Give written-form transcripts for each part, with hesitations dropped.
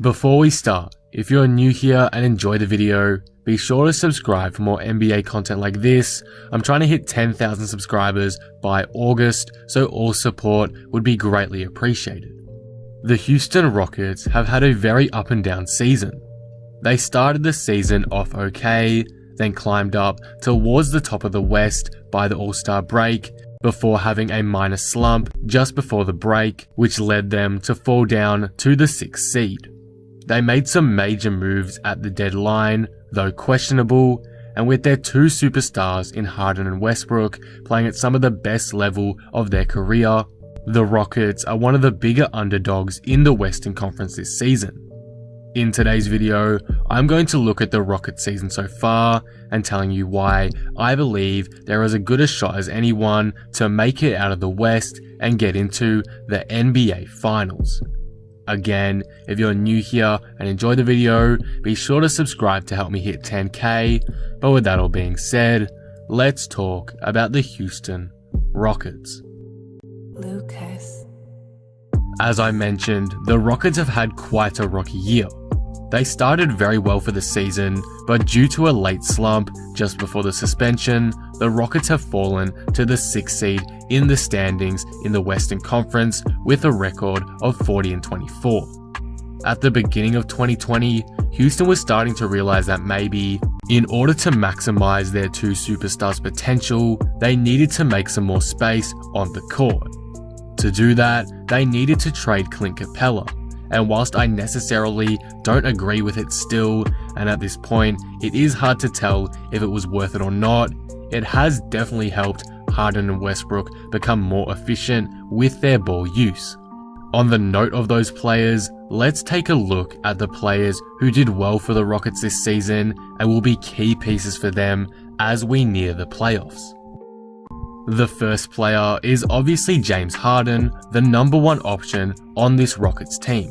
Before we start, if you're new here and enjoy the video, be sure to subscribe for more NBA content like this. I'm trying to hit 10,000 subscribers by August, so all support would be greatly appreciated. The Houston Rockets have had a very up and down season. They started the season off okay, then climbed up towards the top of the West by the All-Star break, before having a minor slump just before the break, which led them to fall down to the 6th seed. They made some major moves at the deadline, though questionable, and with their two superstars in Harden and Westbrook playing at some of the best level of their career, the Rockets are one of the bigger underdogs in the Western Conference this season. In today's video, I'm going to look at the Rockets season so far and telling you why I believe there is as good a shot as anyone to make it out of the West and get into the NBA Finals. Again, if you're new here and enjoy the video, be sure to subscribe to help me hit 10k, but with that all being said, let's talk about the Houston Rockets. Lucas. As I mentioned, the Rockets have had quite a rocky year. They started very well for the season, but due to a late slump just before the suspension, the Rockets have fallen to the 6th seed in the standings in the Western Conference with a record of 40-24. At the beginning of 2020, Houston was starting to realize that maybe, in order to maximize their two superstars' potential, they needed to make some more space on the court. To do that, they needed to trade Clint Capella. And whilst I necessarily don't agree with it still, and at this point it is hard to tell if it was worth it or not, it has definitely helped Harden and Westbrook become more efficient with their ball use. On the note of those players, let's take a look at the players who did well for the Rockets this season and will be key pieces for them as we near the playoffs. The first player is obviously James Harden, the number one option on this Rockets team.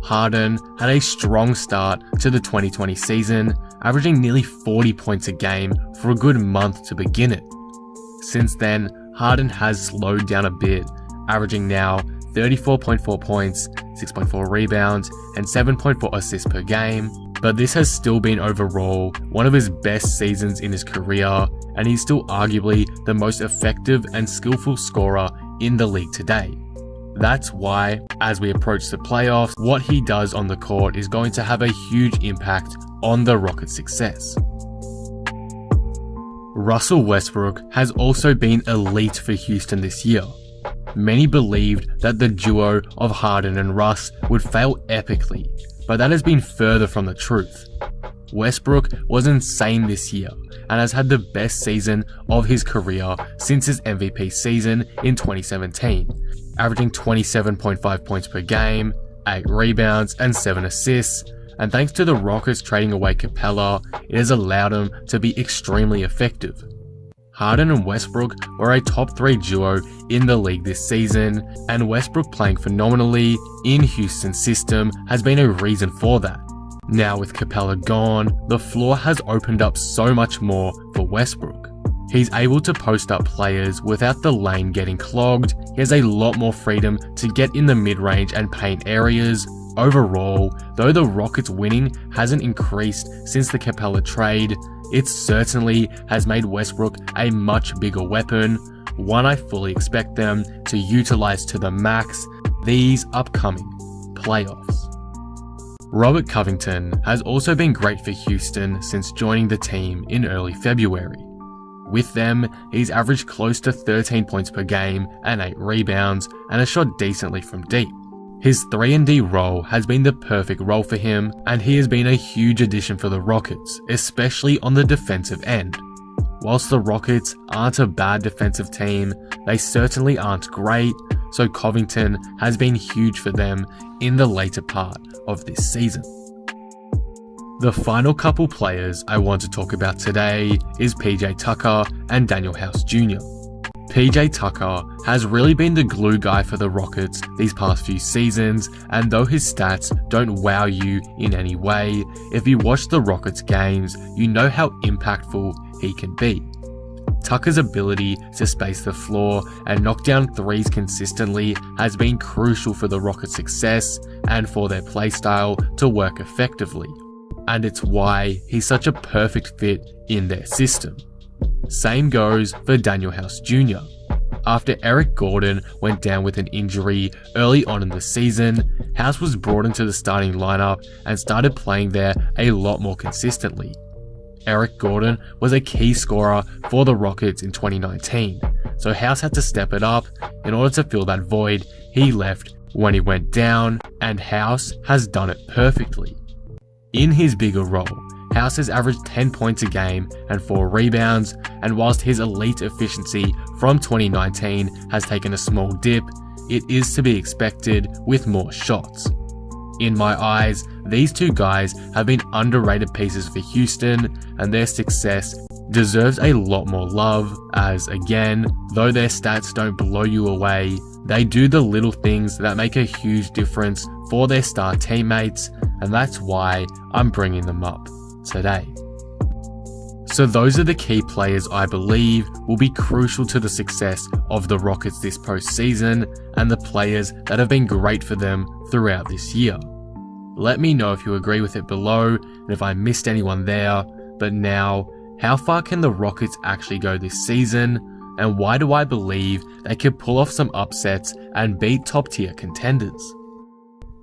Harden had a strong start to the 2020 season, averaging nearly 40 points a game for a good month to begin it. Since then, Harden has slowed down a bit, averaging now 34.4 points, 6.4 rebounds, and 7.4 assists per game, but this has still been overall one of his best seasons in his career, and he's still arguably the most effective and skillful scorer in the league today. That's why, as we approach the playoffs, what he does on the court is going to have a huge impact on the Rockets' success. Russell Westbrook has also been elite for Houston this year. Many believed that the duo of Harden and Russ would fail epically, but that has been further from the truth. Westbrook was insane this year and has had the best season of his career since his MVP season in 2017, averaging 27.5 points per game, 8 rebounds and 7 assists, and thanks to the Rockets trading away Capella, it has allowed him to be extremely effective. Harden and Westbrook were a top 3 duo in the league this season, and Westbrook playing phenomenally in Houston's system has been a reason for that. Now with Capella gone, the floor has opened up so much more for Westbrook. He's able to post up players without the lane getting clogged. He has a lot more freedom to get in the mid-range and paint areas. Overall, though the Rockets winning hasn't increased since the Capella trade, it certainly has made Westbrook a much bigger weapon, one I fully expect them to utilize to the max these upcoming playoffs. Robert Covington has also been great for Houston since joining the team in early February. With them, he's averaged close to 13 points per game and 8 rebounds and has shot decently from deep. His 3-and-D role has been the perfect role for him, and he has been a huge addition for the Rockets, especially on the defensive end. Whilst the Rockets aren't a bad defensive team, they certainly aren't great, so Covington has been huge for them in the later part of this season. The final couple players I want to talk about today is PJ Tucker and Danuel House Jr. PJ Tucker has really been the glue guy for the Rockets these past few seasons, and though his stats don't wow you in any way, if you watch the Rockets games, you know how impactful he can be. Tucker's ability to space the floor and knock down threes consistently has been crucial for the Rockets' success and for their playstyle to work effectively, and it's why he's such a perfect fit in their system. Same goes for Danuel Jr. After Eric Gordon went down with an injury early on in the season, House was brought into the starting lineup and started playing there a lot more consistently. Eric Gordon was a key scorer for the Rockets in 2019, so House had to step it up in order to fill that void he left when he went down, and House has done it perfectly. In his bigger role, House has averaged 10 points a game and 4 rebounds, and whilst his elite efficiency from 2019 has taken a small dip, it is to be expected with more shots. In my eyes, these two guys have been underrated pieces for Houston, and their success deserves a lot more love as, again, though their stats don't blow you away, they do the little things that make a huge difference for their star teammates, and that's why I'm bringing them up today. So those are the key players I believe will be crucial to the success of the Rockets this postseason, and the players that have been great for them throughout this year. Let me know if you agree with it below and if I missed anyone there, but now, how far can the Rockets actually go this season, and why do I believe they could pull off some upsets and beat top tier contenders?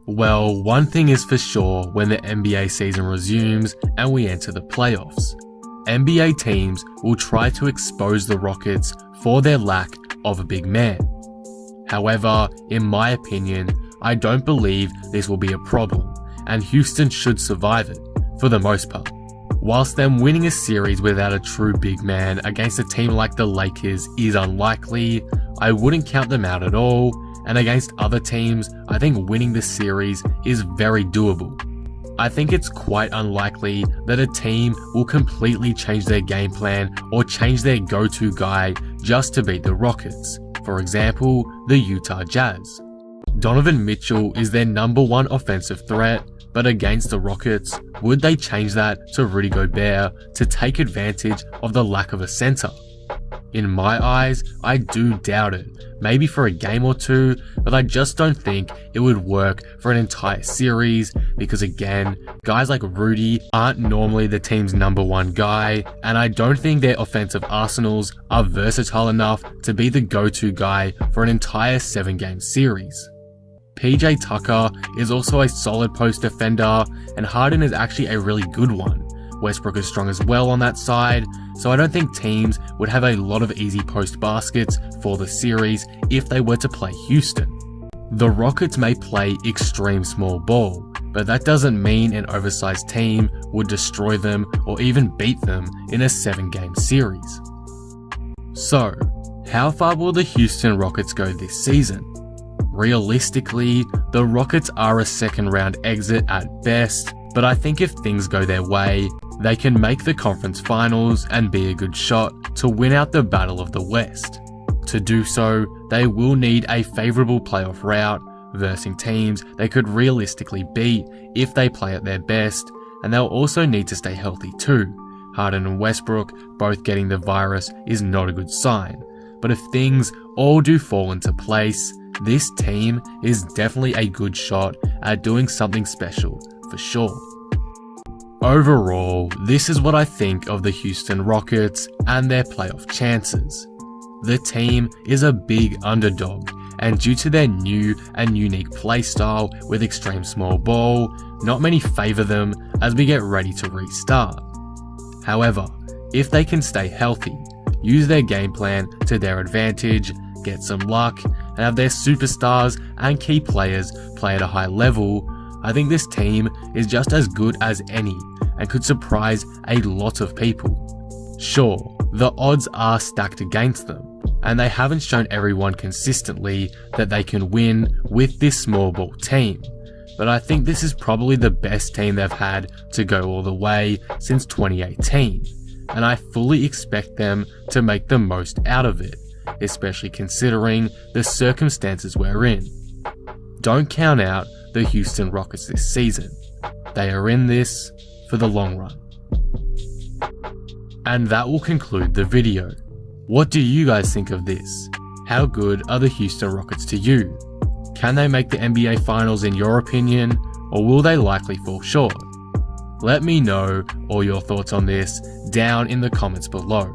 Well, one thing is for sure when the NBA season resumes and we enter the playoffs. NBA teams will try to expose the Rockets for their lack of a big man. However, in my opinion, I don't believe this will be a problem, and Houston should survive it, for the most part. Whilst them winning a series without a true big man against a team like the Lakers is unlikely, I wouldn't count them out at all, and against other teams, I think winning the series is very doable. I think it's quite unlikely that a team will completely change their game plan or change their go-to guy just to beat the Rockets. For example, the Utah Jazz. Donovan Mitchell is their #1 offensive threat, but against the Rockets, would they change that to Rudy Gobert to take advantage of the lack of a center? In my eyes, I do doubt it, maybe for a game or two, but I just don't think it would work for an entire series because again, guys like Rudy aren't normally the team's #1 guy, and I don't think their offensive arsenals are versatile enough to be the go-to guy for an entire 7-game series. PJ Tucker is also a solid post defender, and Harden is actually a really good one. Westbrook is strong as well on that side, so I don't think teams would have a lot of easy post baskets for the series if they were to play Houston. The Rockets may play extreme small ball, but that doesn't mean an oversized team would destroy them or even beat them in a 7-game series. So, how far will the Houston Rockets go this season? Realistically, the Rockets are a second-round exit at best, but I think if things go their way, they can make the conference finals and be a good shot to win out the Battle of the West. To do so, they will need a favourable playoff route, versing teams they could realistically beat if they play at their best, and they'll also need to stay healthy too. Harden and Westbrook both getting the virus is not a good sign, but if things all do fall into place, this team is definitely a good shot at doing something special, for sure. Overall, this is what I think of the Houston Rockets and their playoff chances. The team is a big underdog, and due to their new and unique playstyle with extreme small ball, not many favour them as we get ready to restart. However, if they can stay healthy, use their game plan to their advantage, get some luck, and have their superstars and key players play at a high level, I think this team is just as good as any and could surprise a lot of people. Sure, the odds are stacked against them, and they haven't shown everyone consistently that they can win with this small ball team, but I think this is probably the best team they've had to go all the way since 2018, and I fully expect them to make the most out of it, especially considering the circumstances we're in. Don't count out the Houston Rockets this season. They are in this for the long run. And that will conclude the video. What do you guys think of this? How good are the Houston Rockets to you? Can they make the NBA Finals in your opinion, or will they likely fall short? Let me know all your thoughts on this down in the comments below.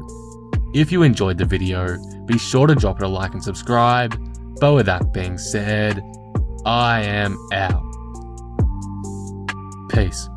If you enjoyed the video, be sure to drop it a like and subscribe. But with that being said, I am out. Peace.